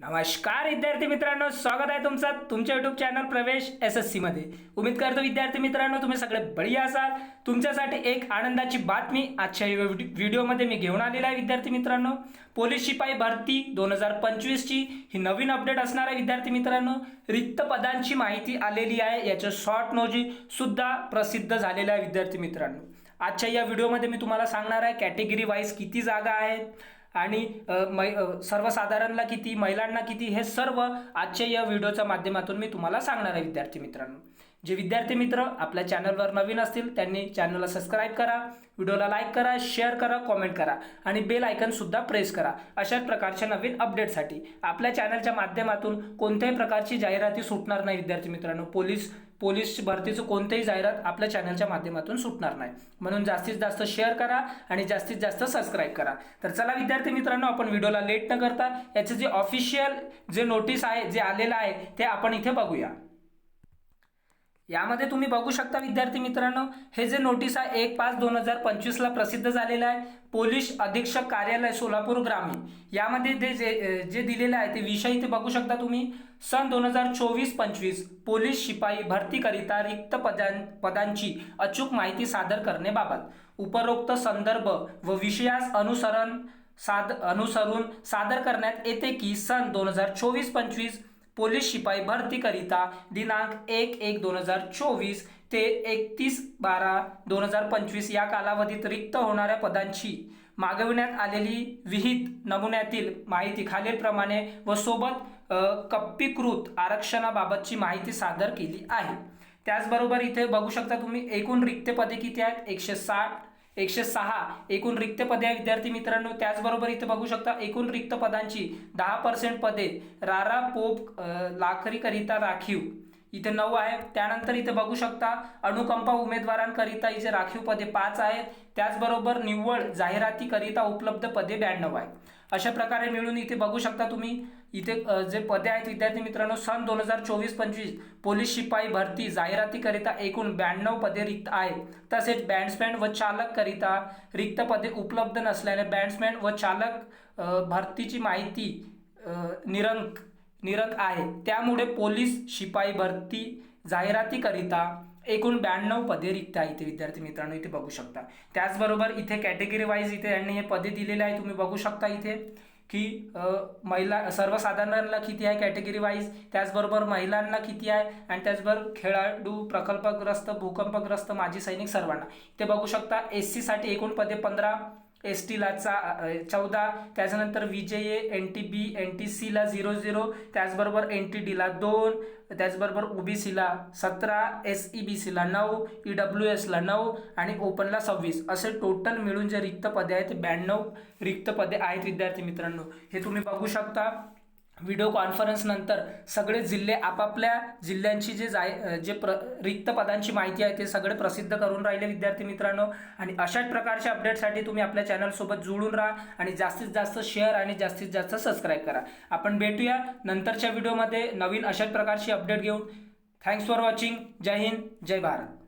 नमस्कार विद्यार्थी मित्रांनो, स्वागत आहे तुमचं तुमच्या YouTube चॅनल प्रवेश SSC मध्ये। उम्मीद करतो विद्यार्थी मित्रांनो तुम्ही सगळे बढिया असाल। तुमच्यासाठी एक आनंदाची बातमी आजच्या व्हिडिओमध्ये मी घेऊन आलेला आहे विद्यार्थी मित्रांनो। पोलीस शिपाई भरती 2025 ची ही नवीन अपडेट असणार आहे विद्यार्थी मित्रांनो। रिक्त पदांची माहिती आलेली आहे, याचे शॉर्ट नोजी सुद्धा प्रसिद्ध झालेला आहे विद्यार्थी मित्रांनो। आजच्या या व्हिडिओमध्ये मी तुम्हाला सांगणार आहे कॅटेगरी वाईज किती जागा आहेत आणि सर्वसाधारणला किती, महिलांना किती, हे सर्व आजच्या या व्हिडिओच्या माध्यमातून मी तुम्हाला सांगणार आहे विद्यार्थी मित्रांनो। जे विद्यार्थी मित्र आपल्या चॅनलवर नवीन असतील त्यांनी चॅनलला सबस्क्राइब करा, व्हिडिओला लाईक करा, शेअर करा, कमेंट करा आणि बेल आयकॉन सुद्धा प्रेस करा। अशाच प्रकारच्या नवीन अपडेटसाठी आपल्या चॅनलच्या माध्यमातून कोणत्याही प्रकारची जाहिराती सुटणार नाही विद्यार्थी मित्रांनो। पोलीस भरतीचं कोणतेही जाहिरात आपल्या चॅनलच्या माध्यमातून सुटणार नाही, म्हणून जास्तीत जास्त शेअर करा आणि जास्तीत जास्त सबस्क्राइब करा। तर चला विद्यार्थी मित्रांनो, आपण व्हिडिओला लेट न करता याचे जे ऑफिशियल जे नोटीस आहे, जे आलेलं आहे ते आपण इथे बघूया। यामध्ये तुम्ही बघू शकता विद्यार्थी मित्रांनो, हे जे नोटीस आहे 1/5/2025 ला प्रसिद्ध झालेलं आहे। पोलीस अधीक्षक कार्यालय सोलापूर ग्रामीण यामध्ये जे दिलेलं आहे ते विषय इथे बघू शकता तुम्ही। सन 2024-25 पोलीस शिपाई भरतीकरिता रिक्त पदांची अचूक माहिती सादर करण्याबाबत उपरोक्त संदर्भ व विषयास अनुसरून सादर करण्यात येते की सन 2024-25 पोलीस शिपाई भरतीकरिता दिनांक 1/1/2024 ते 31/12/2025 या कालावधीत रिक्त होणाऱ्या पदांची मागविण्यात आलेली विहित नमुन्यातील माहिती खालीलप्रमाणे व सोबत कप्पीकृत आरक्षणाबाबतची माहिती सादर केली आहे। त्याचबरोबर इथे बघू शकता तुम्ही एकूण रिक्त पदे किती आहेत, 106 एकूण रिक्त पदे आहे विद्यार्थी मित्रांनो। त्याचबरोबर इथे बघू शकता एकूण रिक्त पदांची 10% पदे रारा पोप लाखरी करिता राखीव इथे 9 आहे। त्यानंतर इथे बघू शकता अनुकंपा उमेदवारांकरिता इथे राखीव पदे 5 आहेत। त्याचबरोबर निव्वळ जाहिराती करिता उपलब्ध पदे 92 आहेत। अशा प्रकारे मिळून इथे बघू शकता तुम्ही इथे जे पदे आहेत विद्यार्थी मित्रांनो, सन 2024-25 पोलीस शिपाई भरती जाहिराती करिता एकूण 92 पदे रिक्त आहेत। तसेच बॅट्समॅन व चालक करिता रिक्त पदे उपलब्ध नसल्याने बॅट्समॅन व चालक भरतीची माहिती निरंक आहे। त्यामुळे पोलीस शिपाई भरती जाहिराती करिता एकूण 92 पदे रिक्त आहेत विद्यार्थी मित्रांनो, इथे बघू शकता। त्याचबरोबर इथे कॅटेगरी वाईज इथे यांनी हे पदे दिलेले आहे, तुम्ही बघू शकता इथे की महिला सर्वसाधारणला किती आहे कॅटेगरी वाईज, त्याचबरोबर महिलांना किती आहे आणि त्याचबरोबर खेळाडू, प्रकल्पग्रस्त, भूकंपग्रस्त, माजी सैनिक सर्वांना इथे बघू शकता। SC साठी एकूण पदे 15, ST ला 14, त्याच्यानंतर VJA, NTB, NTC ला 00, त्याचबरोबर NTD ला 2, त्याचबरोबर OBC ला 17, SEBC ला 9, EWS ला 9 आणि ओपनला 26 असे टोटल मिळून जे रिक्त पदे आहेत 92 रिक्त पदे आहेत विद्यार्थी मित्रांनो। हे तुम्ही बघू शकता। व्हिडिओ कॉन्फरन्स नंतर सगळे जिल्हे आपापल्या जिल्ह्यांची रिक्त पदांची माहिती आहे ते सगळे प्रसिद्ध करून राहिले विद्यार्थी मित्रांनो। आणि अशाच प्रकारच्या अपडेटसाठी तुम्ही आपल्या चॅनल सोबत जुळून राहा आणि जास्तीत जास्त शेअर आणि जास्तीत जास्त सबस्क्राइब करा। आपण भेटूया नंतरच्या व्हिडिओमध्ये नवीन अशाच प्रकारची अपडेट घेऊन। Thanks for watching. जय हिंद, जय भारत।